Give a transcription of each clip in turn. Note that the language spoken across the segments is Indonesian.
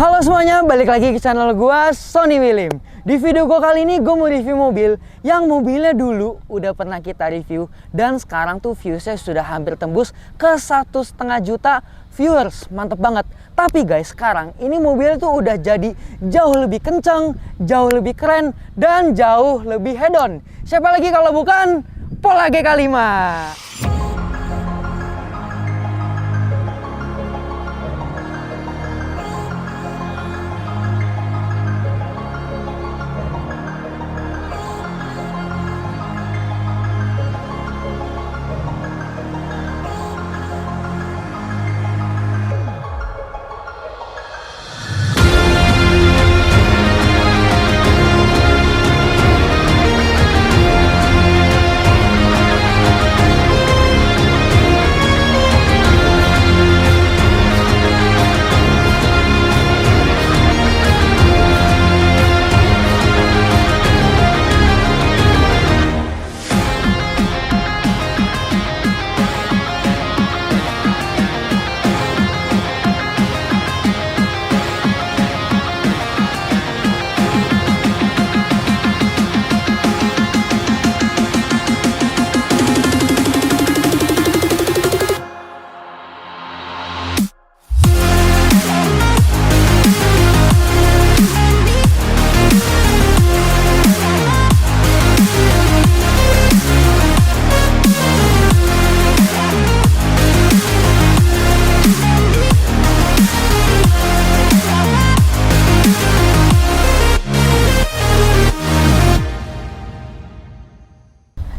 Halo semuanya, balik lagi ke channel gua, Sony Willim. Di video gua kali ini gua mau review mobil yang mobilnya dulu udah pernah kita review dan sekarang tuh viewsnya sudah hampir tembus ke 1,5 juta viewers. Mantep banget. Tapi guys, sekarang ini mobilnya tuh udah jadi jauh lebih kenceng, jauh lebih keren, dan jauh lebih hedon. Siapa lagi kalau bukan Pola GK5.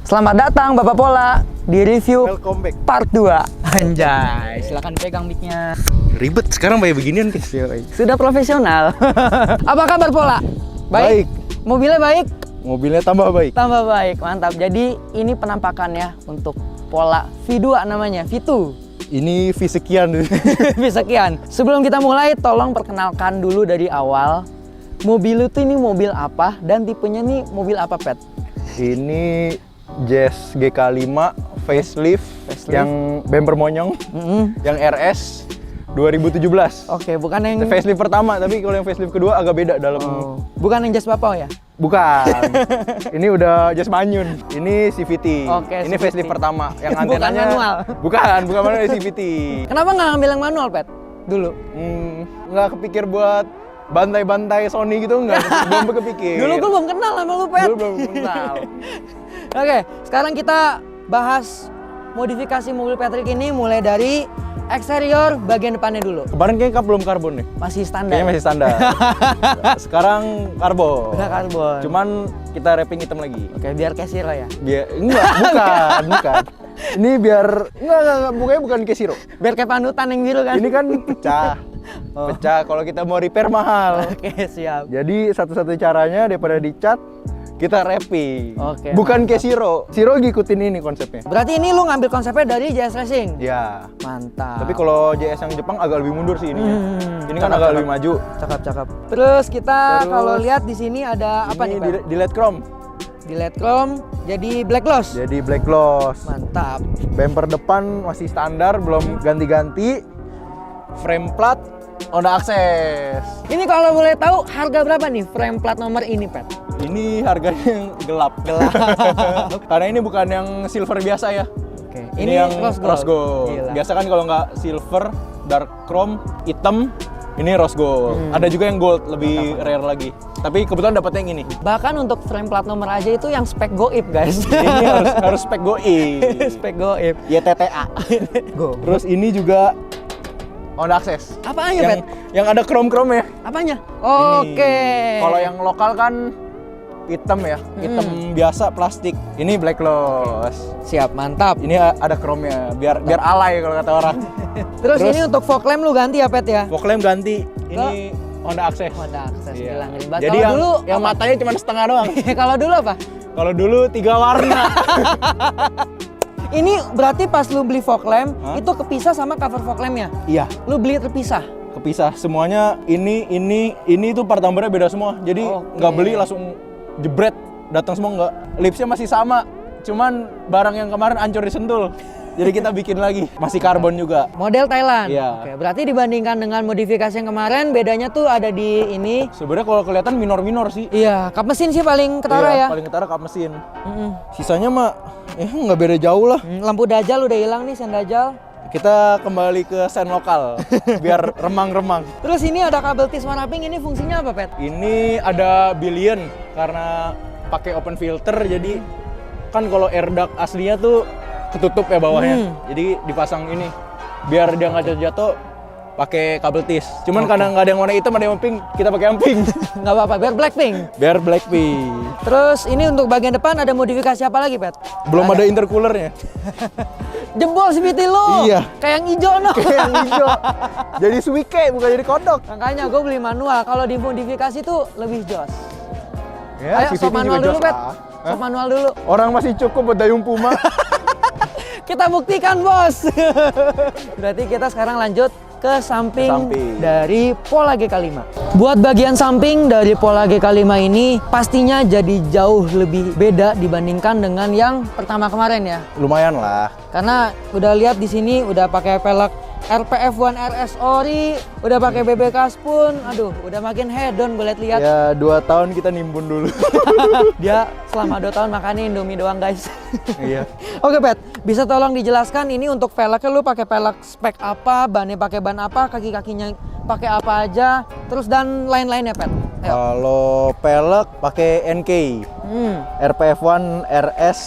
Selamat datang Bapak Pola di review part 2. Anjay, silakan pegang mic-nya. Ribet sekarang kayak beginian, Kis. Sudah profesional. Apa kabar Pola? Baik. Mobilnya baik? Mobilnya tambah baik. Tambah baik, mantap. Jadi ini penampakannya untuk Pola V2 namanya, V2. Ini V sekian. V sekian. Sebelum kita mulai, tolong perkenalkan dulu dari awal. Mobil itu ini mobil apa dan tipenya nih mobil apa, Pet? Ini Jazz GK5 facelift yang bumper monyong, yang RS 2017. Oke, bukan yang Facelift pertama, tapi kalau yang facelift kedua agak beda dalam. Bukan yang Jazz Papau ya? Bukan. Ini udah Jazz Manyun. Ini CVT. Oke, ini CVT. facelift pertama yang Bukan antenanya manual. Bukan manual, CVT. Kenapa nggak ngambil yang manual, Pet? Dulu. Nggak kepikir buat bantai-bantai Sony gitu, nggak. Belum kepikir. Dulu gue belum kenal sama lu, Pet. Dulu belum kenal. Oke, sekarang kita bahas modifikasi mobil Patrick ini mulai dari eksterior bagian depannya dulu. Kemarin kayaknya belum karbon nih. Masih standar. Kayaknya masih standar. Sekarang karbon. Udah karbon. Cuman kita wrapping hitam lagi. Oke, biar kayak Siro ya. Bukan. Ini biar enggak, bukan kayak Siro. Biar kayak panutan yang biru kan. Ini kan pecah. Pecah, kalau kita mau repair mahal. Oke, siap. Jadi satu-satunya caranya daripada dicat, kita wrapping. Oke, bukan mantap. kayak Siro. Siro ngikutin ini konsepnya. Berarti ini lu ngambil konsepnya dari JS Racing? Ya. Mantap. Tapi kalau JS yang Jepang agak lebih mundur sih ininya. Ini kan agak lebih maju. Cakep. Terus kita kalau lihat di sini ada apa nih, Pak? Di LED chrome. Di LED chrome jadi black gloss. Jadi black gloss. Mantap. Bumper depan masih standar, belum ganti-ganti. Frame plat, Honda Access. Ini kalau boleh tahu harga berapa nih frame plat nomor ini, Pet? Ini harganya yang gelap. Karena ini bukan yang silver biasa ya. Oke. Ini yang rose gold. Gila. Biasa kan kalau nggak silver, dark chrome, hitam, ini rose gold. Ada juga yang gold, lebih rare lagi. Tapi kebetulan dapetnya yang ini. Bahkan untuk frame plat nomor aja itu yang spek goib, guys. Ini harus spek goib. Spek goib. YTTA. Go. Terus ini juga Honda Access. Apanya, Pet? Yang ada chrome-chrome ya. Apanya? Ini. Oke. Kalau yang lokal kan hitam ya, hitam biasa plastik. Ini black gloss. Siap, mantap. Ini ada chrome-nya, biar alay kalau kata orang. Terus ini untuk fog lamp lu ganti ya, Pet ya? Fog lamp ganti. Ini Honda Access. Honda Access, Iya. bilang ini. Jadi Kalau dulu yang matanya cuma setengah doang. kalau dulu apa? Kalau dulu 3 warna. Ini berarti pas lu beli fog lamp itu kepisah sama cover fog lampnya? Iya, Lu beli terpisah? kepisah semuanya. Ini itu part numbernya beda semua. Jadi nggak beli langsung jebret datang semua, nggak. Lipsnya masih sama, cuman barang yang kemarin hancur disentul. Jadi kita bikin lagi, masih karbon juga. Model Thailand. Iya. Oke, berarti dibandingkan dengan modifikasi yang kemarin, bedanya tuh ada di ini. Sebenarnya kalau kelihatan minor-minor sih. Iya, kap mesin sih paling ketara ya. Paling ketara kap mesin. Mm-mm. Sisanya mah ya nggak beda jauh lah. Lampu Dajjal udah hilang nih, sen Dajjal. Kita kembali ke sen lokal biar remang-remang. Terus ini ada kabel tis warna pink, ini fungsinya apa, Pet? Ini ada billion karena pakai open filter, jadi kan kalau air duct aslinya tuh ketutup ya bawahnya. Jadi dipasang ini biar dia nggak jatuh pakai kabel tis. Cuman karena nggak ada yang warna hitam, ada yang pink, kita pakai yang pink. Nggak apa-apa, biar Blackpink. Biar Blackpink. Terus ini untuk bagian depan ada modifikasi apa lagi, Pet? Belum ada intercoolernya. Jebol CVT lo. Iya. Kayak yang hijau no. Kayak yang hijau. Jadi suike bukan jadi kodok. Makanya gue beli manual. Kalau dimodifikasi tuh lebih jos. Ya, Ayo, CVT sok manual juga dulu, jos, Pet. ah. Sok manual dulu. Orang masih cukup buat dayung Puma. Kita buktikan, Bos. Berarti kita sekarang lanjut ke samping, dari Pola GK5. Buat bagian samping dari Pola GK5 ini pastinya jadi jauh lebih beda dibandingkan dengan yang pertama kemarin ya. Lumayan lah. Karena udah lihat di sini udah pakai pelek RPF1 RS ori, udah pakai BBK Spoon. Aduh, udah makin hedon gue lihat-lihat. Ya 2 tahun kita nimbun dulu. Dia selama 2 tahun makannya Indomie doang, guys. Iya. Oke, Pet, bisa tolong dijelaskan ini untuk velgnya lu pakai velg spek apa, bannya pakai ban apa, kaki-kakinya pakai apa aja, terus dan lain-lainnya, Pet. Ayo. Kalau pelek pakai NK. RPF1 RS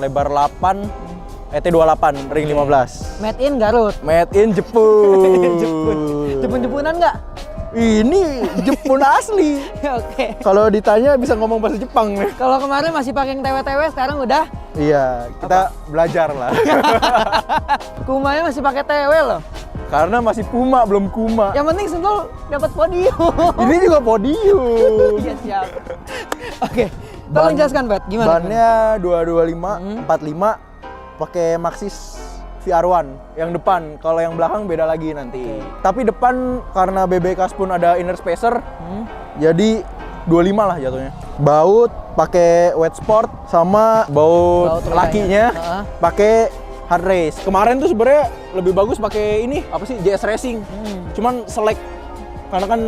lebar 8, ET28 ring 15. Made in Garut. Made in Jepun. Jepun-jepunan nggak? Ini Jepun asli. Oke. Kalau ditanya bisa ngomong bahasa Jepang nih. Kalau kemarin masih pakai yang TW-TW, sekarang udah Iya, kita belajar lah. Kumanya masih pakai TW loh. Karena masih Puma, belum Kuma. Yang penting Sentul dapat podium. Ini juga podium. Iya, siap. Oke. Tolong jelaskan, Pet, gimana? Bannya 225, 45 pakai Maxxis VR1 yang depan. Kalau yang belakang beda lagi nanti. Tapi depan karena BBK Spoon ada inner spacer, jadi 25 lah jatuhnya. Baut pakai wet sport sama baut lakinya pakai hard race. Kemarin tuh sebenarnya lebih bagus pakai ini apa sih, JS Racing. Cuman selek karena kan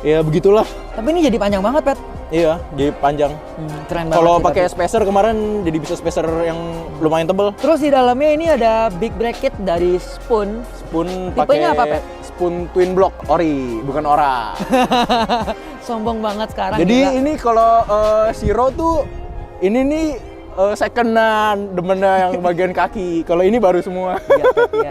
ya begitulah. Tapi ini jadi panjang banget, Pet. Iya, jadi panjang. Keren banget. Kalau pakai spacer kemarin jadi bisa spacer yang lumayan tebel. Terus di dalamnya ini ada big bracket dari Spoon. Spoon Tipenya pakai apa, Pet? Spoon twin block ori, bukan ora. Sombong banget sekarang. Jadi gila. ini kalau Siro tuh ini nih secondan demennya yang bagian kaki. Kalau ini baru semua. Iya.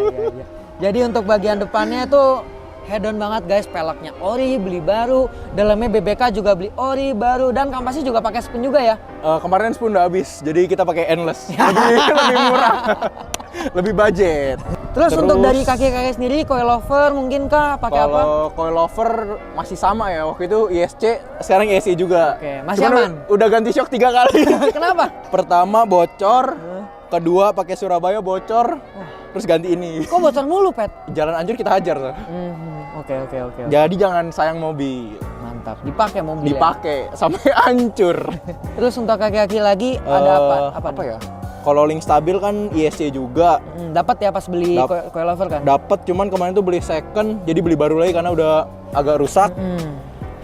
Jadi untuk bagian depannya itu hedon banget, guys. Peleknya ori, beli baru. Dalamnya BBK juga beli ori baru, dan kampasnya juga pakai Spoon juga ya. Kemarin Spoon udah habis, jadi kita pakai endless. Lebih murah. Lebih budget. Terus untuk dari kaki-kaki sendiri, coilover mungkin kah? Pakai apa? Kalau coilover masih sama ya, waktu itu ISC, sekarang ISC juga. Oke, masih Cuman aman? Udah ganti shock 3 kali. Kenapa? Pertama bocor, kedua pakai Surabaya bocor, terus ganti ini. Kok bocor mulu, Pet? Jalan anjur kita hajar tuh. Oke. Jadi jangan sayang mobil. Mantap. Dipakai mobil. Dipakai sampai hancur. Terus untuk kaki-kaki lagi ada apa? Apa ya? Kalau link stabil kan ISC juga. Dapat ya pas beli coilover kan? Dapat, cuman kemarin tuh beli second, jadi beli baru lagi karena udah agak rusak.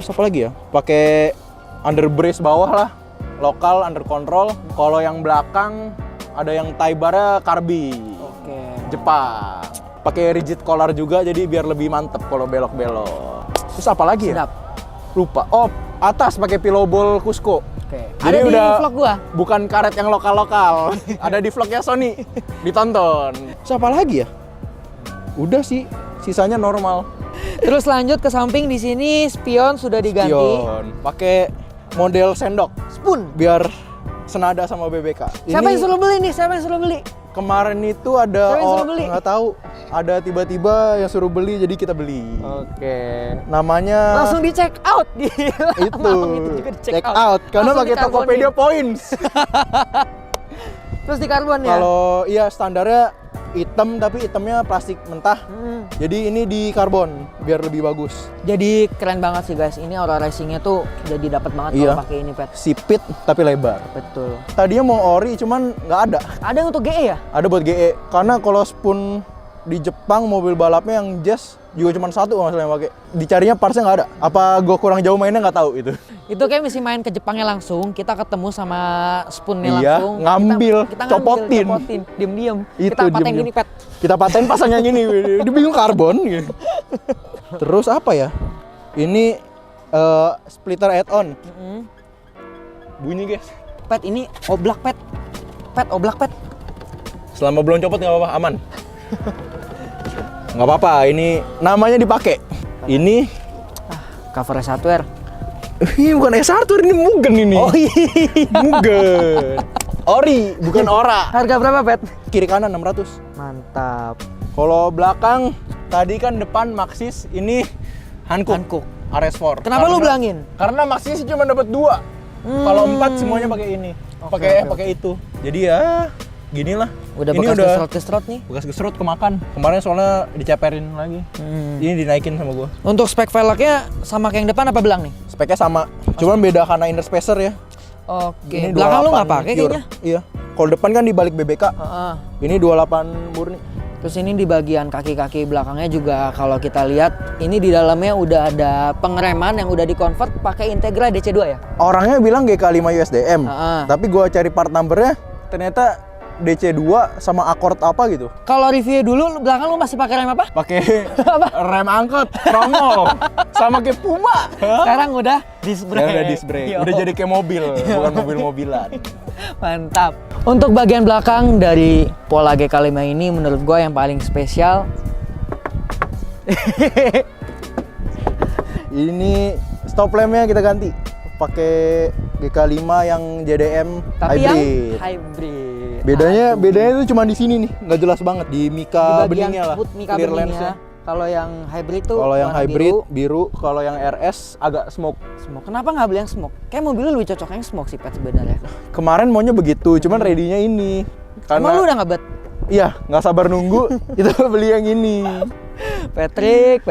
Terus apa lagi ya? Pakai under brace bawah lah, lokal under control. Kalau yang belakang ada yang tie bar-nya Carby. Oke. Jepang. Pakai rigid collar juga, jadi biar lebih mantep kalau belok-belok. Terus apa lagi ya? Sedap. Lupa. Oh, atas pakai pillow ball Cusco. Oke. Jadi Ada udah di vlog gua. Bukan karet yang lokal-lokal. Ada di vlognya Sony. Ditonton. Terus apa lagi ya? Udah sih, sisanya normal. Terus lanjut ke samping, di sini spion sudah diganti. Spion. Pakai model sendok. Spoon. Biar senada sama BBK. Siapa yang suruh beli nih? Siapa yang suruh beli? Kemarin itu ada Siapa yang suruh beli? nggak tahu. Ada tiba-tiba yang suruh beli, jadi kita beli. Oke. Namanya Langsung di check out. Gila. itu. Malam itu juga di Check out. Karena Langsung pakai dikarbonin. Tokopedia Points. Terus di karbon ya? Kalau iya standarnya hitam tapi hitamnya plastik mentah. Jadi ini di karbon biar lebih bagus. Jadi keren banget sih guys. Ini Aura Racingnya tuh jadi dapat banget Iya. kalau pakai ini pet. Sipit tapi lebar. Betul. Tadinya mau ori cuman nggak ada. Ada yang untuk GE ya? Ada buat GE. Karena kalau spoon di Jepang mobil balapnya yang Jazz juga cuma satu kalau yang pakai. Dicarinya partsnya nggak ada. Apa gue kurang jauh mainnya nggak tahu itu. Itu kayak mesti main ke Jepangnya langsung, kita ketemu sama spoonnya Iya, langsung. ngambil, kita copotin. Diem-diem. Itu, Kita paten diem-diem. gini pet. Kita paten pasangnya gini, dia bingung karbon gitu. Terus apa ya? Ini splitter add-on. Bunyi guys. Pet ini oblak pet. Pet oblak pet. Selama belum copot nggak apa-apa, aman. Nggak apa-apa, ini namanya dipakai. Ini Cover hardware. ini bukan S1, ini Mugen ini. Oh iya. Mugen. Ori, bukan ora. Harga berapa pet? Kiri kanan 600. Mantap. Kalau belakang tadi kan depan Maxxis, ini Hankook. Hankook. RS4. Kenapa lu bilangin? Karena Maxxis cuma dapat 2. Kalau 4 semuanya pakai ini. Pakai itu. Jadi ya ginilah. Udah ini bekas udah keserot-keserot nih. bekas keserut kemakan. Kemarin soalnya diceperin lagi. Ini dinaikin sama gua. Untuk spek velgnya sama kayak yang depan apa belang nih? Speknya sama. Cuman beda karena inner spacer ya. Oke. Ini Belakang lu 28 nggak pakai pure. kayaknya? Iya. Kalau depan kan di balik BBK. Heeh. Ini 28 murni. Terus ini di bagian kaki-kaki belakangnya juga kalau kita lihat ini di dalamnya udah ada pengereman yang udah di-convert pakai Integra DC2 ya? Orangnya bilang GK5 USDM. Heeh. Tapi gua cari part numbernya ternyata DC2 sama Accord apa gitu. Kalau reviewnya dulu belakang lu masih pakai rem apa? Pakai rem angkot, promo, sama kayak Puma. Sekarang udah disc brake. Ya udah disc brake, Yo. udah jadi kayak mobil, bukan mobil-mobilan. Mantap. Untuk bagian belakang dari Pola GK5 ini menurut gua yang paling spesial Ini stop lampnya kita ganti, pakai GK5 yang JDM tapi hybrid. yang hybrid. Bedanya itu cuma di sini nih, nggak jelas banget di Mika di bagian beningnya lah. hood Mika Clear beningnya. lens-nya. Kalau yang hybrid tuh Kalau yang warna hybrid biru, kalau yang RS agak smoke. smoke. Kenapa nggak beli yang smoke? Kayak mobil lu lebih cocok yang smoke sih Pet sebenarnya. Kemarin maunya begitu, cuman ready-nya ini. Emang lu udah nggak bet? Iya, nggak sabar nunggu, itu beli yang ini. Patrick.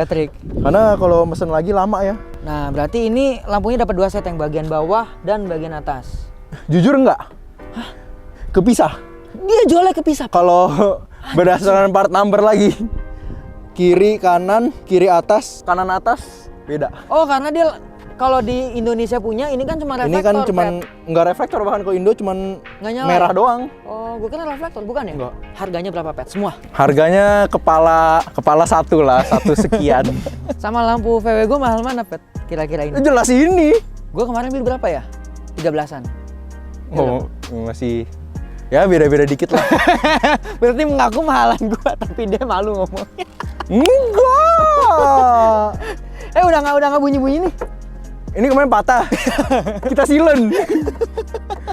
Karena kalau mesen lagi lama ya. Nah, berarti ini lampunya dapat 2 set, yang bagian bawah dan bagian atas. Jujur nggak? Kepisah. Dia jualnya kepisah. Kalau berdasarkan part number lagi, kiri kanan, kiri atas, kanan atas beda. Oh, karena dia kalau di Indonesia punya ini kan cuma reflektor. Ini kan cuman Pet. nggak reflektor, bahkan kalau Indo cuman Nggak nyala merah ya? doang. Oh, gue kira reflektor, bukan ya? Enggak. Harganya berapa Pet? Semua. Harganya kepala satu lah, satu sekian. Sama lampu VW gue mahal mana Pet? Kira-kira ini. Jelas ini. Gue kemarin beli berapa ya? 13-an. Oh, masih ya beda-beda dikit lah. Berarti mengaku mahalan gue, tapi dia malu ngomongnya. Enggak. Udah nggak bunyi-bunyi nih. Ini kemarin patah. Kita silen.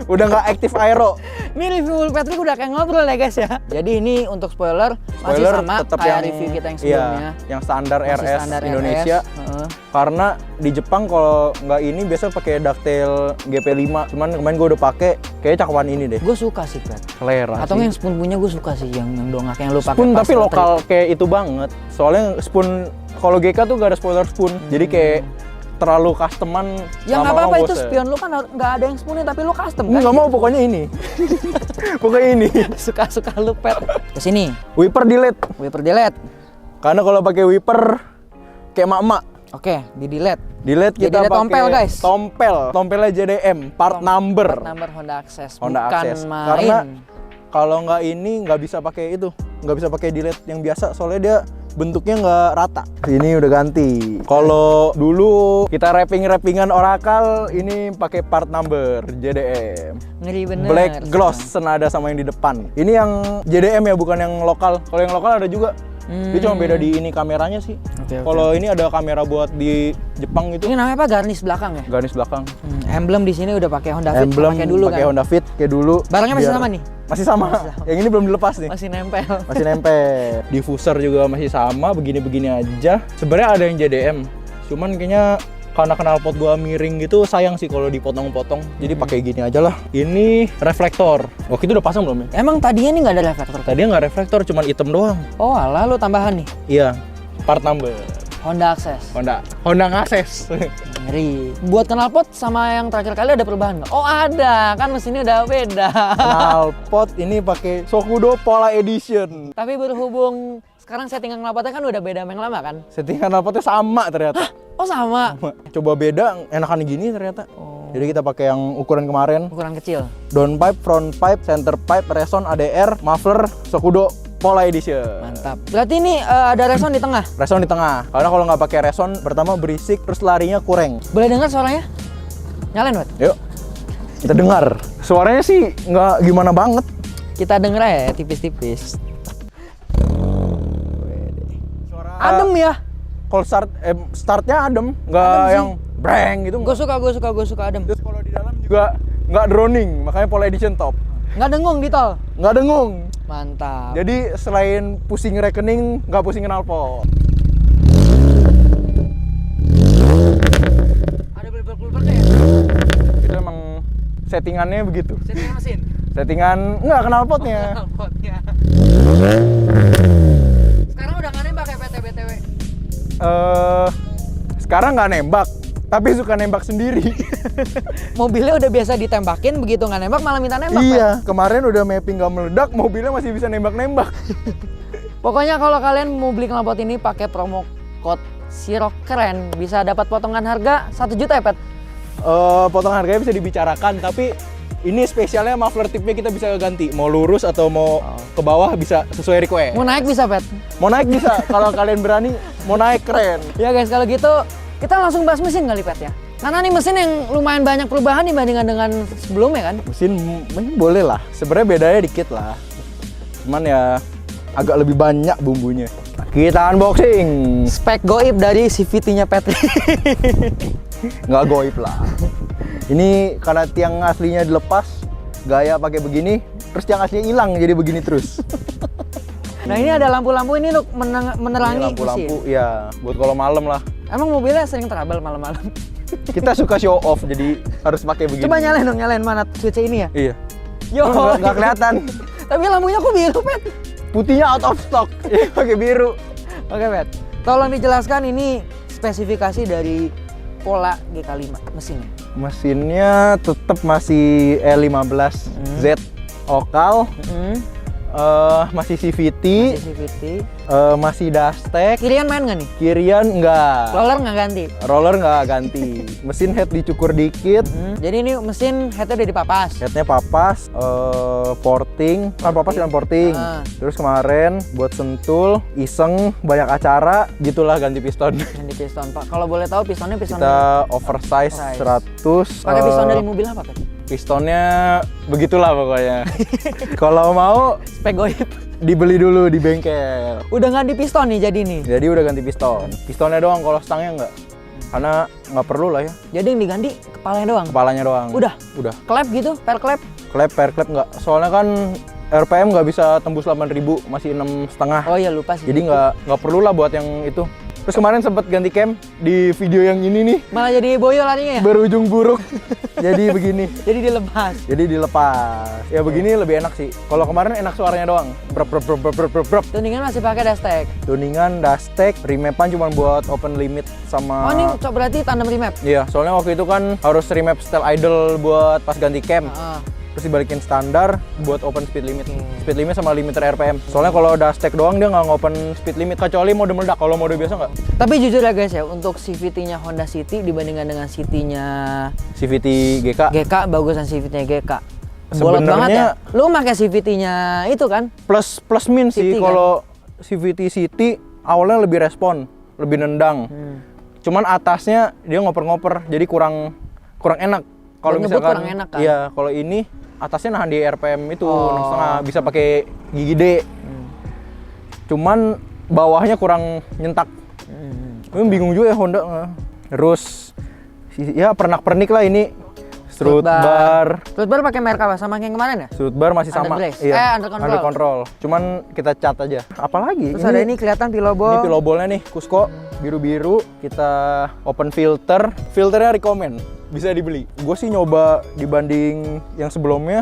Udah nggak aktif aero. Ini review Patrick udah kayak ngobrol ya guys ya. Jadi ini untuk spoiler masih sama tetap kayak review kita yang sebelumnya. Iya, yang standar Masih RS standar Indonesia. RS. Heeh. Karena di Jepang kalau nggak ini biasa pakai ducktail GP5. Cuman kemarin gue udah pakai, kayaknya cakupan ini deh. Gue suka sih Pat. Selera Atau sih. yang spoon punya gue suka sih yang dongak yang lu pakai. Spoon pas tapi road lokal trip. kayak itu banget. Soalnya spoon kalau GK tuh gak ada spoiler spoon. Jadi kayak terlalu customan. Yang nggak lama-lama apa-apa itu bosen. spion lu kan nggak ada yang spoonnya tapi lu custom kan? Nggak mau, pokoknya ini. Pokoknya ini. Suka-suka lu Pat. Kesini, Wiper delete. wiper delete. Karena kalau pakai wiper kayak mak-mak. Oke, di delete. Delete Jadi kita ada pakai tompel, guys. Tompelnya JDM, part number. Number Honda Access. Honda Bukan Access. main. Karena kalau nggak ini nggak bisa pakai itu, nggak bisa pakai delete yang biasa, soalnya dia bentuknya nggak rata. Ini udah ganti. Kalau dulu kita rappingan Oracle, ini pakai part number JDM. Ngeri bener. Black gloss senada sama yang di depan. Ini yang JDM ya, bukan yang lokal. Kalau yang lokal ada juga. Dia cuma beda di ini kameranya sih. Oke, Kalau ini ada kamera buat di Jepang itu, Ini namanya apa? Garnish belakang ya? garis belakang. Emblem di sini udah pakai Honda Fit Emblem kayak dulu pakai kan. Honda Fit kayak dulu. Barangnya masih Biar- sama nih? Masih sama. Yang ini belum dilepas nih. Masih nempel. Masih nempel. Diffuser juga masih sama, begini-begini aja. Sebenarnya ada yang JDM, cuman kayaknya karena knalpot gua miring gitu sayang sih kalau dipotong-potong. Jadi pakai gini aja lah. Ini reflektor. Waktu itu udah pasang belum ya? Emang tadinya nih nggak ada reflektor? Tadinya nggak reflektor, cuman hitam doang. Oh alah, lu tambahan nih. Iya, part number. Honda Access. Honda Access. Ngeri. Buat knalpot sama yang terakhir kali ada perubahan nggak? Oh ada, kan mesinnya udah beda. Knalpot ini pakai Shokudo Pola Edition. Tapi berhubung sekarang settingan knalpotnya kan udah beda sama yang lama kan? Settingan knalpotnya sama ternyata. Oh sama? Coba beda, enakan gini ternyata. Oh. Jadi kita pakai yang ukuran kemarin. Ukuran kecil. Downpipe, front pipe, center pipe, reson, ADR, muffler, Shokudo Pola Edition. Mantap. Berarti ini ada reson di tengah? Reson di tengah. Karena kalau nggak pakai reson, pertama berisik, terus larinya kurang. Boleh dengar suaranya? Nyalain, Wat? Yuk, kita dengar. Suaranya sih nggak gimana banget. Kita denger ya tipis-tipis. Suara Adem ya? Kalau startnya adem, nggak Adem sih. yang breng gitu. Gue suka adem. Terus kalau di dalam juga nggak droning, makanya Pola Edition top. Nggak dengung di tol? Nggak dengung. Mantap. Jadi selain pusing rekening, nggak pusing knalpot. Ada belibet-belibetnya ya? Itu emang settingannya begitu. Settingan mesin? Settingan nggak knalpotnya. Knalpotnya. Sekarang udah nggak nembak ya BTW? Sekarang nggak nembak, tapi suka nembak sendiri. Mobilnya udah biasa ditembakin, begitu nggak nembak malah minta nembak. Iya, kemarin udah mapping nggak meledak, mobilnya masih bisa nembak-nembak. Pokoknya kalau kalian mau beli knalpot ini pakai promo code Sirok Keren bisa dapat potongan harga 1 juta ya, Pet? Potongan harganya bisa dibicarakan, tapi ini spesialnya muffler tipnya kita bisa ganti. Mau lurus atau mau ke bawah bisa sesuai request. Mau naik bisa, Pet? Mau naik bisa, kalau kalian berani mau naik keren. Ya guys, kalau gitu kita langsung bahas mesin kali, Pet ya? Karena nih mesin yang lumayan banyak perubahan dibandingkan dengan sebelumnya kan? Mesin boleh lah, sebenarnya bedanya dikit lah. Cuman ya agak lebih banyak bumbunya. Kita unboxing. Spek goib dari CVT-nya Pet. Nggak goib lah. Ini karena tiang aslinya dilepas, gaya pakai begini, terus tiang aslinya hilang jadi begini terus. Nah ini ada lampu-lampu ini untuk menerangi Ini lampu-lampu, mesin. ya buat kalau malam lah. Emang mobilnya sering trouble malam-malam? Kita suka show off, jadi harus pakai begini. Coba nyalain dong, nyalain mana switch ini ya? Iya. Yo, Nggak kelihatan. Tapi lampunya kok biru, Pet? Putihnya out of stock, pakai biru. Oke, Pet. Tolong dijelaskan ini spesifikasi dari Pola GK5 mesinnya. Mesinnya tetap masih E15Z Okal, masih CVT, Masih CVT. masih Dastek. Kirian main nggak nih? Kirian enggak. Roller nggak ganti? Roller nggak ganti. Mesin head dicukur dikit. Jadi ini mesin headnya udah dipapas. Headnya papas, porting, kan papas dan porting. Terus kemarin buat sentul, iseng, banyak acara, gitulah ganti piston. Ganti piston, Pak. Kalau boleh tahu pistonnya piston Kita oversize 100. pakai piston dari mobil apa, Pak? Pistonnya begitulah pokoknya. Kalau mau Spek goib. dibeli dulu di bengkel. Udah ganti piston nih jadi nih. Jadi udah ganti piston. Pistonnya doang, kalau stangnya enggak. Karena nggak perlu lah ya. Jadi yang diganti kepalanya doang. Kepalanya doang. Udah. Klep gitu, per klep. Per klep nggak. Soalnya kan RPM nggak bisa tembus 8.000, masih 6,5. Oh iya lupa sih. Jadi nggak perlu lah buat yang itu. Terus kemarin sempat ganti cam di video yang ini nih. Malah jadi boyo larinya ya? Berujung buruk. Jadi begini. Jadi dilepas. Jadi dilepas. Ya begini lebih enak sih. Kalau kemarin enak suaranya doang. Brep. Tuningan masih pakai Dastek. Tuningan, Dastek, remap-an cuma buat open limit sama. Oh ini berarti tandem remap. Iya, soalnya waktu itu kan harus remap style idle buat pas ganti cam. Terus dibalikin standar buat open speed limit. Speed limit sama limiter RPM. Soalnya kalau Dastek doang dia nggak open speed limit kecuali mode meledak. Kalau mode biasa nggak. Tapi jujur ya guys ya, untuk CVT-nya Honda City dibandingkan dengan City-nya CVT GK. GK bagusan CVT-nya GK. Bolot banget ya. Lu pakai CVT-nya itu kan? Plus min sih City, kalau CVT City awalnya lebih respon, lebih nendang. Cuman atasnya dia ngoper-ngoper, jadi kurang enak. Kalau misalkan kurang enak kan? Iya, kalau ini atasnya nahan di RPM itu 6,5, bisa pakai gigi D. Cuman bawahnya kurang nyentak. Bingung juga ya Honda. Terus ya pernak-pernik lah ini Strut bar. Strut bar pakai merek apa? Sama yang kemarin ya? Strut bar masih sama. Under glaze. Under control. Under control. Cuman kita cat aja. Apalagi? Terus ada ini kelihatan pilobol. Ini pilobolnya nih, Cusco biru-biru. Kita open filter. Filternya recommend, bisa dibeli. Gue sih nyoba dibanding yang sebelumnya.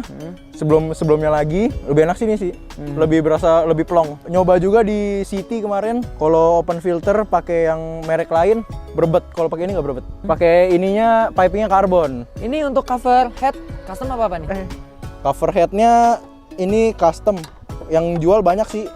Sebelumnya lagi lebih enak sih ini sih. Lebih berasa lebih plong. Nyoba juga di City kemarin. Kalau open filter pakai yang merek lain berbet. Kalau pakai ini nggak berbet. Pakai ininya pipingnya karbon. Ini untuk cover head custom apa nih? Cover headnya ini custom. Yang jual banyak sih.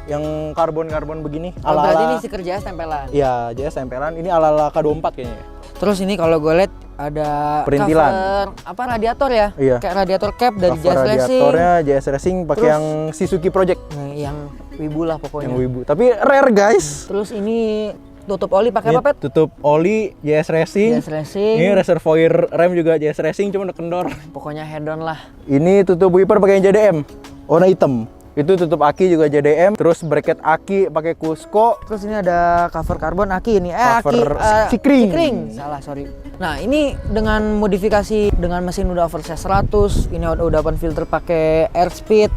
Yang karbon begini. Berarti ini stiker JS tempelan. Iya, JS tempelan. Ini ala K24 kayaknya. Terus ini kalau gue lihat ada perintilan. cover apa radiator ya? Iya. Kayak radiator cap dari Cover JS Racing. radiatornya JS Racing pakai Terus- yang Suzuki Project. Nah, yang wibu lah pokoknya. Yang wibu. Tapi rare guys. Terus ini tutup oli pakai Ini apa, Pet? tutup oli JS Racing. JS Racing. Ini reservoir rem juga JS Racing, cuma udah kendor. Pokoknya head on lah. Ini tutup wiper pakai yang JDM, warna hitam. Itu tutup aki juga JDM. Terus bracket aki pakai Cusco. Terus ini ada cover karbon aki ini. Cover Aki Sikring. Salah, sorry. Nah, ini dengan modifikasi dengan mesin udah oversize 100, ini udah open filter pakai air speed.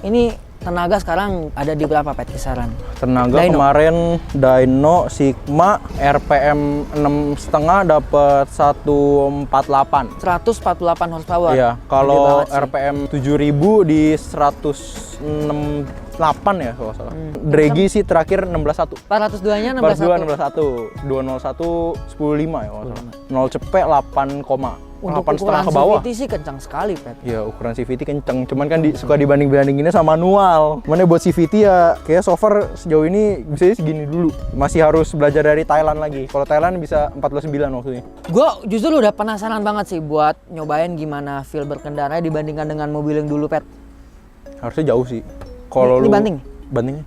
Ini tenaga sekarang ada di berapa, Pet, kisaran? Tenaga Dyno. kemarin Dyno Sigma RPM 6,5 dapat 148. 148 horsepower. Iya, Gede kalau banget sih. RPM 7000 di 168 ya kalau nggak salah. Draghi sih terakhir 16.1. 402-nya 42 16.1. 16.1, 201 10.5 ya kalau nggak salah. 0 cepet 8, Untuk 8,5 ukuran ke bawah. CVT sih kencang sekali, Pet. Ya ukuran CVT kenceng, cuman kan suka dibanding-bandinginnya sama manual. Mana buat CVT ya kayak so far sejauh ini bisa segini dulu. Masih harus belajar dari Thailand lagi. Kalau Thailand bisa 49 waktunya. Gue justru udah penasaran banget sih buat nyobain gimana feel berkendara dibandingkan dengan mobil yang dulu, Pet. Harusnya jauh sih. Kalau Ini lu banding? Bandingnya.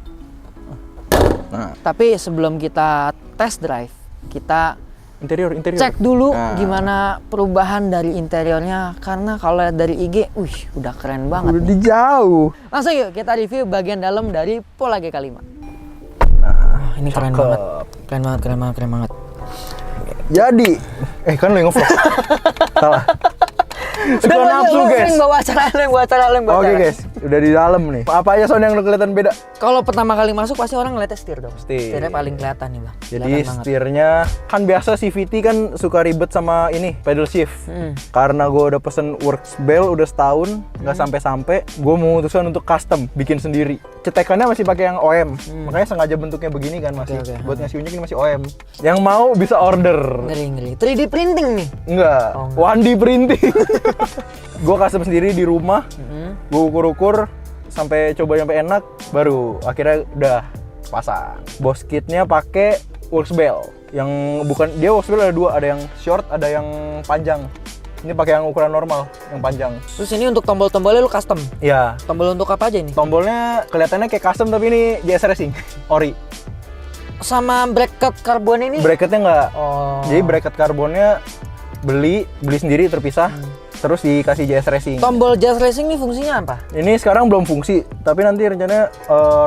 Nah, Tapi sebelum kita test drive, kita interior. cek dulu Nah. gimana perubahan dari interiornya. Karena kalau lihat dari IG, udah keren banget. Udah di jauh. Langsung yuk kita review bagian dalam dari Polo G5. Nah, ini keren banget. Keren banget. Jadi, kan lu yang nge-vlog. Salah. Suka nafsu guys. Bawa acara. Oke guys, udah di dalam nih. Apa aja sound yang lu kelihatan beda? Kalau pertama kali masuk pasti orang ngeliatnya setir dong. Setir. Setirnya paling kelihatan nih, Bang. Jadi Kelihatan banget. setirnya kan biasa CVT kan suka ribet sama ini pedal shift. Karena gue udah pesen Works Bell udah setahun nggak sampai-sampai, gue memutuskan untuk custom bikin sendiri. Cetekannya masih pakai yang OM, makanya sengaja bentuknya begini kan masih. Oke. Buat ngasih unjuk ini masih OM. Yang mau bisa order. Ngeri. 3D printing nih. Enggak, 1D printing. Gue custom sendiri di rumah, gue ukur-ukur sampai enak, baru akhirnya udah pasang. Bos kitnya pakai Works Bell, yang bukan dia Works Bell ada dua, ada yang short, ada yang panjang. Ini pakai yang ukuran normal, yang panjang. Terus ini untuk tombol-tombolnya lu custom. Ya, Tombol untuk apa aja ini? tombolnya kelihatannya kayak custom tapi ini JS Racing, ori. Sama bracket karbon ini? Bracketnya nggak. Oh. Jadi bracket karbonnya beli sendiri terpisah, terus dikasih JS Racing. Tombol JS Racing ini fungsinya apa? Ini sekarang belum fungsi, tapi nanti rencananya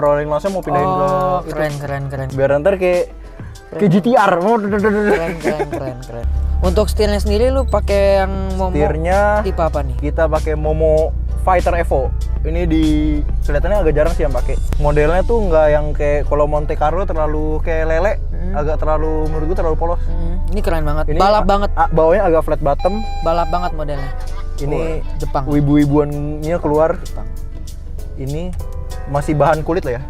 rolling mouse-nya mau pindahin ke itu. Keren. Biar ntar kayak GTR. Keren. Untuk setirnya sendiri lu pakai yang Momo Setirnya tipe apa nih? kita pakai Momo Fighter Evo. Ini kelihatannya agak jarang sih yang pakai. Modelnya tuh nggak yang kayak kalau Monte Carlo terlalu kayak lele, agak terlalu menurut gue terlalu polos. Ini keren banget. Ini Balap banget. Bawahnya agak flat bottom. Balap banget modelnya. Ini Jepang. wibu-wibuannya keluar. Ini masih bahan kulit lah ya.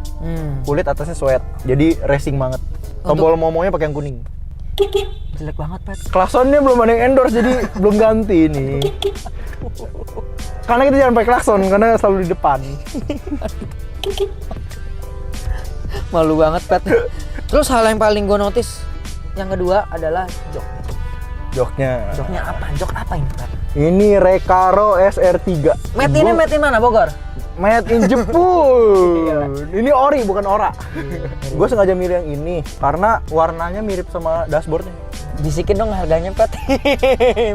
Kulit atasnya sweat. Jadi racing banget. Tombol Momonya pakai yang kuning. Jelek banget, Pat. Klaksonnya belum ada yang endorse jadi belum ganti nih. Karena kita jangan pakai klakson karena selalu di depan. Malu banget, Pat. Terus hal yang paling gue notice yang kedua adalah jok. Joknya. Joknya apa? Jok apa ini, Pat? Ini Recaro SR3. Made ini made in mana, Bogor? Made in Jepun. Ini ori bukan ora. Gue sengaja milih yang ini karena warnanya mirip sama dashboardnya. Bisikin dong harganya, Pat.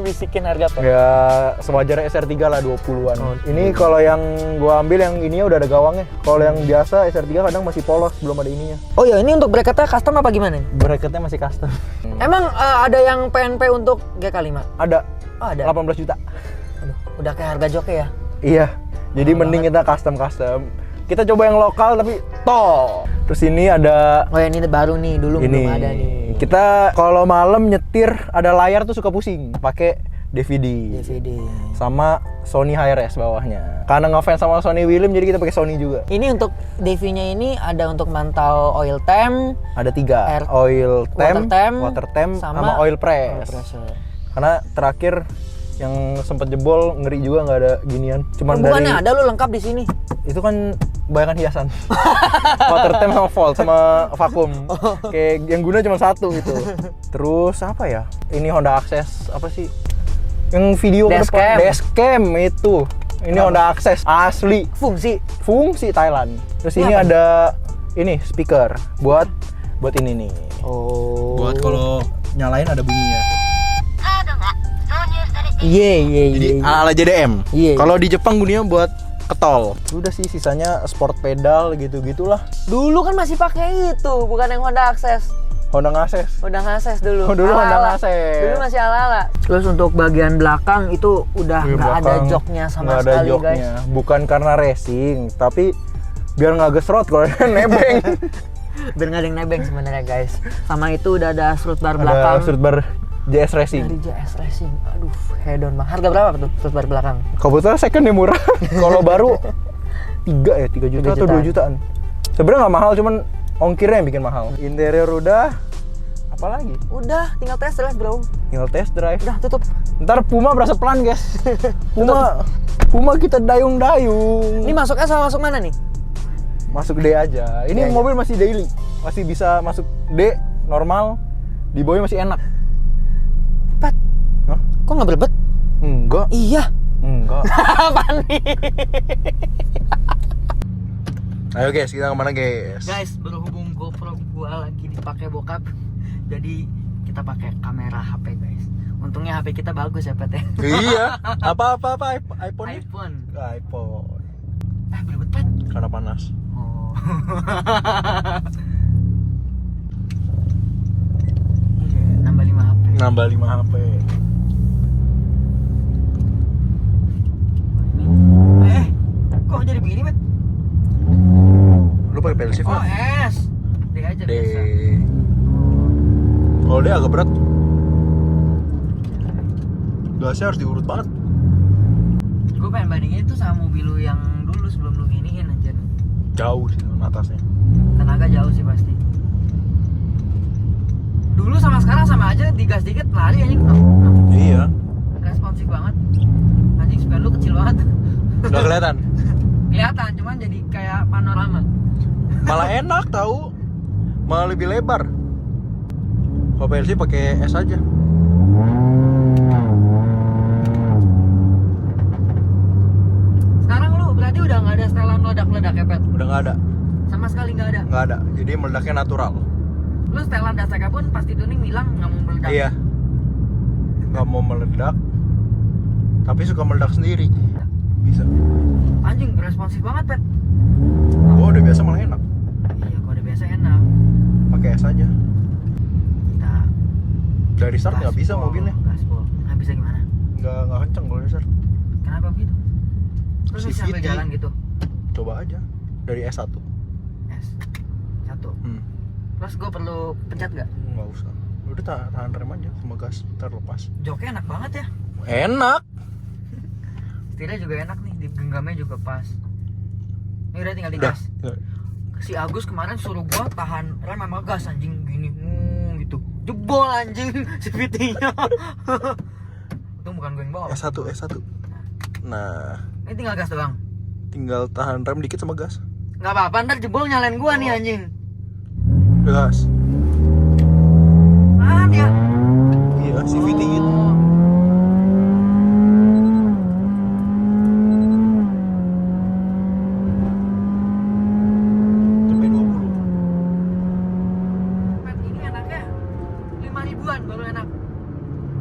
Bisikin harga, Pat. Ya sewajarnya SR3 lah 20-an. Ini kalau yang gua ambil yang ininya udah ada gawangnya. Kalau yang biasa SR3 kadang masih polos, belum ada ininya. Oh ya, ini untuk bracketnya custom apa gimana nih? Bracketnya masih custom. Emang ada yang PNP untuk GK5? Ada. Oh, ada. 18 juta. Aduh, udah kayak harga joknya ya. Iya. Jadi mending kita custom. Kita coba yang lokal tapi toh. Terus ini ada Oh, yang ini baru nih, dulu ini. belum ada nih. Kita kalau malam nyetir ada layar tuh suka pusing. Pakai DVD. Sama Sony Hi-Res bawahnya. Karena ngefans sama Sony William jadi kita pakai Sony juga. Ini untuk DV-nya ini ada untuk mantau oil temp, Ada 3, oil temp, water temp, sama oil press. Karena terakhir yang sempat jebol ngeri juga nggak ada ginian. Cuman bukannya dari ada lu lengkap di sini. itu kan kebanyakan hiasan. Water temp sama volt sama vakum. Kayak yang guna cuma satu gitu. Terus apa ya? Ini Honda Access apa sih? Yang video ke depan dashcam itu. Ini Honda Access asli. Fungsi Thailand. Terus ini ada ini speaker buat ini nih. Oh. Buat kalau nyalain ada bunyinya. Jadi ala JDM. Kalau di Jepang gunanya buat ketol. Udah sih sisanya sport pedal gitu-gitulah. Dulu kan masih pakai itu, bukan yang Honda Access. Honda Access. Honda Access dulu. Oh, dulu Honda Access. Dulu masih ala-ala. Terus untuk bagian belakang itu udah nggak ada joknya sama sekali, guys. Bukan karena racing, tapi biar nggak gesrot kalau nebeng. Biar nggak ada yang nebeng sebenarnya, guys. Sama itu udah ada strut bar belakang. Ada strut bar JS Racing. Dari JS Racing. Aduh, hedon banget. Harga berapa tuh strut bar belakang? Kebetulan second yang murah. Kalau baru 3 juta atau 2 jutaan. Sebenarnya nggak mahal, cuman ongkirnya yang bikin mahal. Interior udah, apa lagi? Udah, tinggal test drive, bro. Tinggal test drive. Udah, tutup. Ntar Puma berasa pelan, guys. Puma kita dayung-dayung. Ini masuknya sama masuk mana nih? Masuk D aja. Ini mobil masih daily. Masih bisa masuk D, normal. Di bawahnya masih enak. Pat. Hah? Kok nggak berbet? Enggak. Iya. Enggak. Apaan nih? Ayo guys, kita kemana guys? Guys, berhubung GoPro gua lagi dipakai bokap, jadi kita pakai kamera HP guys. Untungnya HP kita bagus ya Pet ya. Iya. Apa iPhone? iPhone. Berbet Pet. Karena panas. Oh. Nambah 5 HP. Nambah 5 HP. Kok jadi begini Pet? Lu pakai pedal shift Oh, nggak? S. D aja D. biasa. Kalau D agak berat. Gasnya harus diurut banget. Gue pengen bandingin itu sama mobil lu yang dulu sebelum lu giniin anjir. Jauh sih atasnya. Tenaga jauh sih pasti. Dulu sama sekarang sama aja, digas dikit lari anjing. Iya. Responsif banget. Anjing sepeda lu kecil banget. Nggak kelihatan. Kelihatan, cuman jadi kayak panorama. Malah enak tahu. Malah lebih lebar. Kalau PLC pakai S aja. Sekarang lu berarti udah nggak ada setelan meledak-meledak ya, Pet? Udah nggak ada. Sama sekali nggak ada? Nggak ada. Jadi meledaknya natural. Lu setelan dasarnya pun pasti tuning bilang nggak mau meledak. Iya. Nggak mau meledak. Tapi suka meledak sendiri. Bisa. Anjing, responsif banget, Pet. Gua udah biasa malah enak. Iya, kalau udah biasa enak. Pakai S aja. Kita Dari start nggak bisa mobilnya. Gaspol. Nggak bisa gimana? Nggak kenceng kalau dari start. Kenapa begitu? Terus bisa sambil CVT. jalan gitu? Coba aja. Dari S1. S1. Terus gue perlu pencet nggak? Nggak usah. Udah tahan rem aja sama gas. Ntar lepas. Joknya enak banget ya. Enak. Setirnya juga enak nih, digenggamnya juga pas. Ini udah tinggal digas. Si Agus kemarin suruh gua tahan rem sama gas anjing gini, gitu. Jebol anjing CVT-nya. Untung bukan gue yang bawa. S1. Nah, Ini tinggal gas doang. tinggal tahan rem dikit sama gas. Nggak apa-apa, ntar jebol nyalain gua nih anjing. Gas. Ah dia. Iya, CVT gitu. Sampai 20. Pet, ini enaknya 5 ribuan baru enak.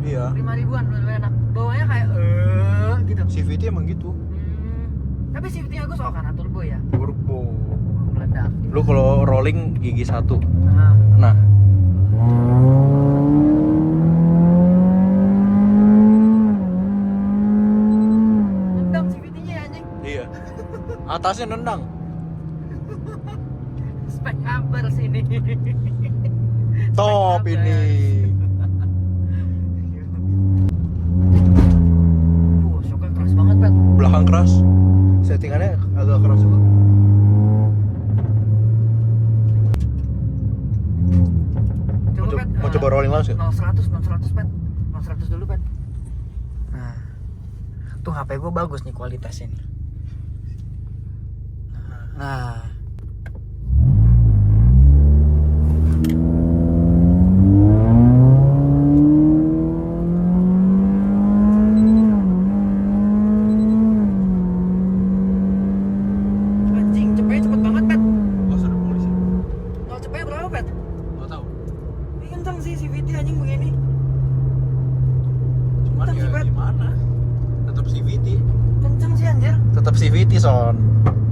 Iya. 5 ribuan baru enak. Bawanya kayak gitu. CVT emang gitu. Tapi CVT-nya Agus karena turbo ya. Turbo. Meledak. Lu kalau rolling gigi 1. Nah. Atasnya nendang. Spek upper sini. Top ini. Shocknya keras banget, Pet. Belakang keras. Settingannya agak keras juga. Coba, Pet. Mau coba rolling langsung ya? 0-100, Pet. 0-100 dulu, Pet. Nah. Tuh HP gue bagus nih kualitasnya nih. Nah. Anjing, cepetnya cepet banget, Pet. Oh, sudah polisi. Nol cepetnya berapa, Pet? Nggak tahu. Ini kencang sih CVT anjing begini. Cuman Kencang ya sih, Pet. gimana? Tetap CVT. Kencang sih anjir. Tetap CVT, Son.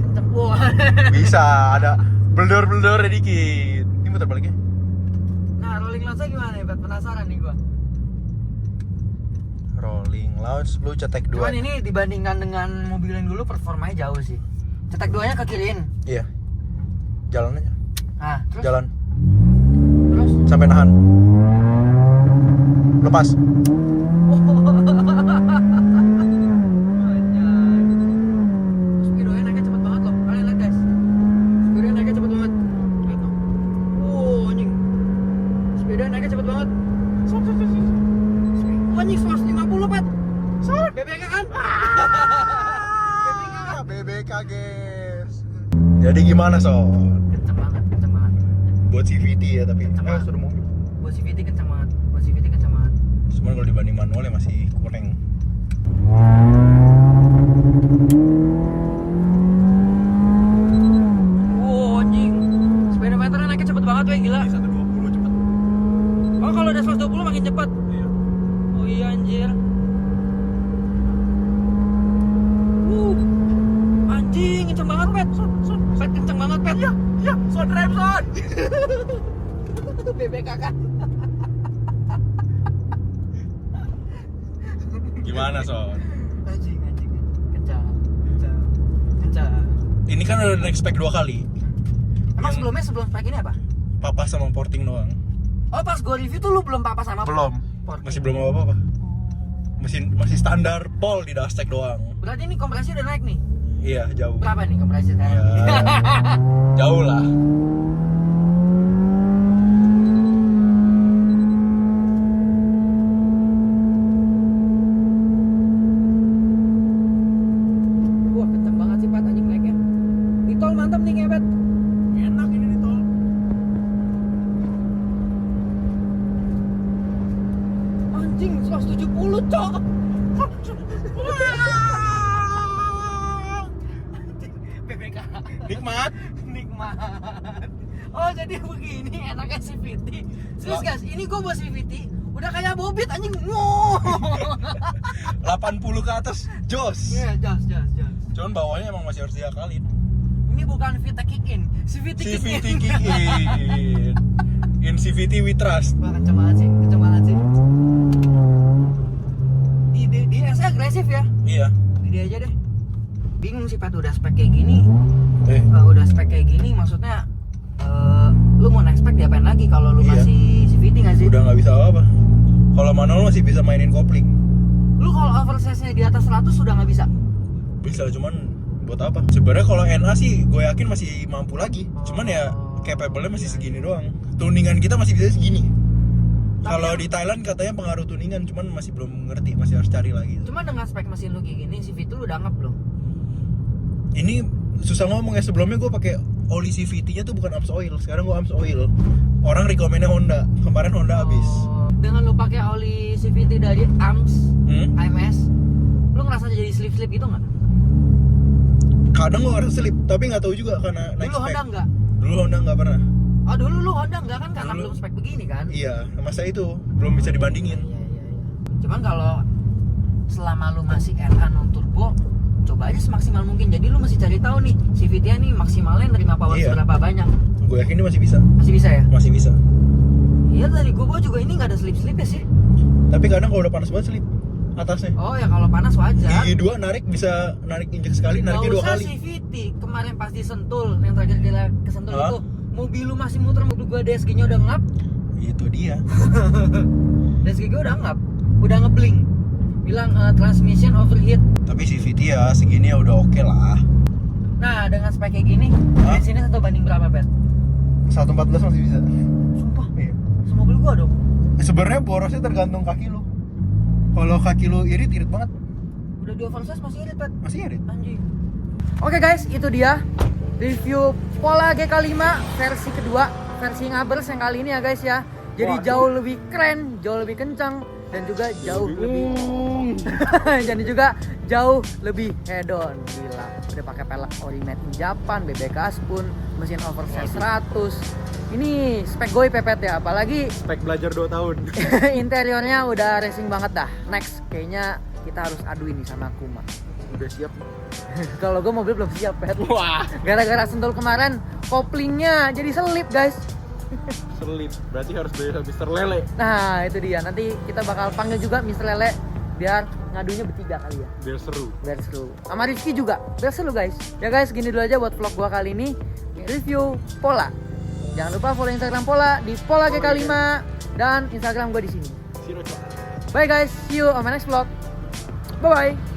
Kencang. Wah. Bisa, ada beldur-beldurnya dikit. Ini muter baliknya. Nah, rolling loads gimana ya, Pet? Penasaran nih gua. Rolling launch, lu cetek 2. Cuman ini dibandingkan dengan mobil yang dulu performanya jauh sih. Cetek 2-nya ke kiriin. Iya. Jalan aja. Nah, terus Jalan terus sampai nahan. Lepas. Speedonya naiknya cepet banget loh. Kalian lihat guys. Speedonya naiknya cepet banget. Lihat tuh. Anjing. Speedonya naiknya cepet banget. Anjing 150, Pet. BBK kan? BBK, guys. Jadi gimana, Son? Kenceng banget, kenceng banget. Buat CVT ya, tapi Kenceng banget. sudah mobil. Buat CVT kenceng banget. Buat CVT kenceng banget. Cuman kalau dibanding manual ya masih kurang. Anjing. Speedometernya naiknya cepet banget, weh, gila. 120 cepet. Oh, kalau udah 120 makin cepet. Iya. Oh iya anjir. Anjing, kenceng banget, Pet. Pet, kenceng banget, Pet. Iya, Son rem, Son. BBK kan. Gimana, Son? Anjing. Kencang. Ini kan udah naik spek 2 kali. Emang sebelum spek ini apa? Papa sama porting doang. Oh, pas gue review tuh lu belum papa sama Belum. porting. Masih belum apa-apa. Masih standar pol di dashtek doang. Berarti ini kompresi udah naik nih. Iya, jauh. Berapa nih kompresi sekarang? Ya, jauh lah. Wah, kenceng banget sih, Pat, anjing naiknya. Di tol mantap nih, ngebet. Enak ini di tol. Anjing, 170, Cok. BBK. Nikmat. Oh, jadi begini enaknya CVT. Serius guys, ini gue bawa CVT udah kayak bobit anjing. Wow. 80 ke atas, jos. Iya, jas. Cuman bawahnya emang masih harus diakalin. Ini bukan VTEC kick in, CVT kick CVT in. kick in. In CVT we trust. Wah, kenceng banget sih. Di SE agresif ya. Iya. Di aja deh. Bingung sih, Pat, udah spek kayak gini. Maksudnya lu mau naik spek diapain lagi kalau lu Iya. masih CVT nggak sih? Udah nggak bisa apa-apa. Kalau manual masih bisa mainin kopling. Lu kalau oversize-nya di atas 100 sudah nggak bisa. Bisa, cuman buat apa? Sebenarnya kalau NA sih gue yakin masih mampu lagi. Cuman ya capable-nya masih segini doang. Tuningan kita masih bisa segini. Kalau di Thailand katanya pengaruh tuningan, cuman masih belum ngerti, masih harus cari lagi. Cuma dengan spek mesin lu kayak gini, CVT lu udah anggap belum? Ini susah ngomong ya, sebelumnya gue pakai oli CVT-nya tuh bukan AMS oil, sekarang gue AMS oil. Orang rekomennya Honda, kemarin Honda habis. Dengan lu pakai oli CVT dari AMS, lu ngerasa jadi slip-slip gitu nggak? Kadang gue ngerasa slip, tapi nggak tahu juga karena naik Dulu spek. Honda nggak? Dulu Honda nggak pernah. Oh, dulu lu Honda nggak kan karena Dulu. belum spek begini kan? Iya, masa itu belum bisa dibandingin. Iya. Cuman kalau selama lu masih RA non turbo, coba aja semaksimal mungkin. Jadi lu mesti cari tahu nih CVT-nya nih maksimalnya nerima power Iya. seberapa banyak. Gue yakin ini masih bisa. Masih bisa ya? Masih bisa. Iya, dari gua juga ini nggak ada slip-slip ya sih. Tapi kadang kalau udah panas banget slip. atasnya. Oh ya kalau panas wajar. Gigi 2 narik bisa narik injek sekali, Nggak nariknya 2 usah kali. CVT kemarin pas disentul, yang terakhir kita kesentul Hah? itu mobil lu masih muter, mobil gua DSG-nya udah ngap. Itu dia. DSG gua udah ngap, udah ngebling. Bilang transmission overheat. Tapi CVT ya segini ya udah oke lah. Nah dengan spek kayak gini, Hah? bensinnya 1 banding berapa, Bet? 114 masih bisa. Sumpah, Iya. semobil gua dong. Sebenarnya borosnya tergantung kaki lu. Kalau kaki lu irit banget. Udah di oversize masih irit, Bet. Masih irit. Anjing. Oke guys, itu dia review Pola GK5 versi kedua, versi ngabers yang kali ini ya guys ya. Jadi Waduh. jauh lebih keren, jauh lebih kencang, dan juga jauh lebih jadi juga jauh lebih hedon. Gila, udah pakai pelek ori made in Japan, BBK pun, mesin oversize 100. Ini spek goy pepet ya, apalagi Spek belajar 2 tahun. interiornya udah racing banget dah. Next, kayaknya kita harus aduin nih sama Kuma. Udah siap. Kalau gue mobil belum siap, Pet. Wah, Gara-gara sentul kemarin, koplingnya jadi selip, guys. selip. Berarti harus beli Mr. Lele. Nah, itu dia. Nanti kita bakal panggil juga Mr. Lele biar ngadunya bertiga kali ya. Biar seru. Biar seru. Sama Rizky juga. Biar seru, guys. Ya guys, gini dulu aja buat vlog gua kali ini. Review Pola. Jangan lupa follow Instagram Pola di Pola GK5 dan Instagram gua di sini. Bye guys, see you on my next vlog. Bye bye.